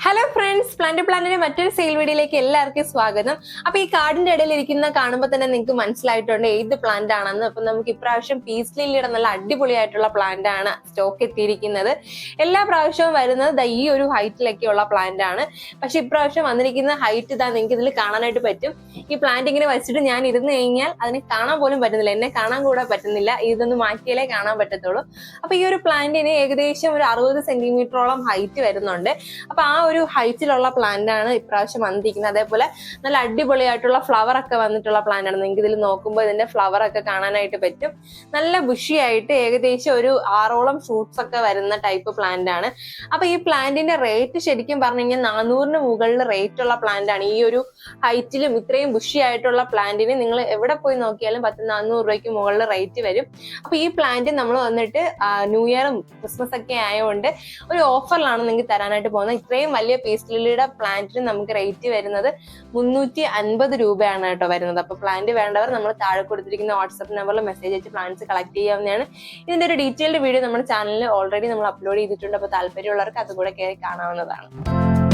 Hello friends, പ്ലാന്റിന്റെ മറ്റൊരു sale വീഡിയോയിലേക്ക് എല്ലാവർക്കും സ്വാഗതം. അപ്പൊ ഈ കാർഡിന്റെ ഇടയിൽ കാണുമ്പോൾ തന്നെ നിങ്ങൾക്ക് മനസ്സിലായിട്ടുണ്ട് ഏത് പ്ലാന്റ് ആണെന്ന്. അപ്പൊ നമുക്ക് ഇപ്രാവശ്യം പീസ് ലില്ലിയുടെ നല്ല അടിപൊളിയായിട്ടുള്ള പ്ലാന്റ് ആണ് സ്റ്റോക്ക് എത്തിയിരിക്കുന്നത്. എല്ലാ പ്രാവശ്യവും വരുന്നത് ഈ ഒരു ഹൈറ്റിലൊക്കെയുള്ള പ്ലാന്റ് ആണ്. പക്ഷെ ഇപ്രാവശ്യം വന്നിരിക്കുന്ന ഹൈറ്റ് ഇതാ നിങ്ങൾക്ക് ഇതിൽ കാണാനായിട്ട് പറ്റും. ഈ പ്ലാന്റ് ഇങ്ങനെ വെച്ചിട്ട് ഞാൻ ഇരുന്ന് കഴിഞ്ഞാൽ അതിനെ കാണാൻ പോലും പറ്റുന്നില്ല, എന്നെ കാണാൻ കൂടെ പറ്റുന്നില്ല. ഇതൊന്ന് മാറ്റിയാലേ കാണാൻ പറ്റത്തുള്ളൂ. അപ്പൊ ഈ ഒരു പ്ലാന്റിന് ഏകദേശം ഒരു 60 സെന്റിമീറ്ററോളം ഹൈറ്റ് വരുന്നുണ്ട്. അപ്പൊ ആ ഒരു ഹൈറ്റിലുള്ള പ്ലാന്റ് ആണ് ഇപ്രാവശ്യം വന്നിരിക്കുന്നത്. അതേപോലെ നല്ല അടിപൊളിയായിട്ടുള്ള ഫ്ലവർ ഒക്കെ വന്നിട്ടുള്ള പ്ലാന്റ് ആണ്. നിങ്ങൾക്ക് ഇതിൽ നോക്കുമ്പോൾ ഇതിന്റെ ഫ്ലവർ ഒക്കെ കാണാനായിട്ട് പറ്റും. നല്ല ബുഷിയായിട്ട് ഏകദേശം ഒരു 6ഓളം ഷൂട്ട്സ് ഒക്കെ വരുന്ന ടൈപ്പ് പ്ലാന്റ് ആണ്. അപ്പൊ ഈ പ്ലാന്റിന്റെ റേറ്റ് ശരിക്കും പറഞ്ഞു കഴിഞ്ഞാൽ 400-ന് മുകളിൽ റേറ്റ് ഉള്ള പ്ലാന്റ് ആണ്. ഈ ഒരു ഹൈറ്റിലും ഇത്രയും ബുഷി ആയിട്ടുള്ള പ്ലാന്റിന് നിങ്ങൾ എവിടെ പോയി നോക്കിയാലും 400 രൂപയ്ക്ക് മുകളിൽ റേറ്റ് വരും. അപ്പൊ ഈ പ്ലാന്റ് നമ്മൾ വന്നിട്ട് ന്യൂ ഇയറും ക്രിസ്മസ് ഒക്കെ ആയതുകൊണ്ട് ഒരു ഓഫറിലാണ് നിങ്ങൾക്ക് തരാനായിട്ട് പോകുന്നത്. ഇത്രയും വലിയ പീസ് ലില്ലിയുടെ പ്ലാന്റിന് നമുക്ക് റേറ്റ് വരുന്നത് 350 രൂപയാണ് കേട്ടോ വരുന്നത്. അപ്പൊ പ്ലാന്റ് വേണ്ടവർ നമ്മൾ താഴെ കൊടുത്തിരിക്കുന്ന വാട്സ്ആപ്പ് നമ്പറിൽ മെസ്സേജ് അയച്ച് പ്ലാന്റ്സ് കളക്ട് ചെയ്യാവുന്നതാണ്. ഇതിന്റെ ഒരു ഡീറ്റെയിൽഡ് വീഡിയോ നമ്മുടെ ചാനലിൽ ഓൾറെഡി നമ്മൾ അപ്ലോഡ് ചെയ്തിട്ടുണ്ട്. അപ്പൊ താല്പര്യമുള്ളവർക്ക് അതുകൂടെ കയറി കാണാവുന്നതാണ്.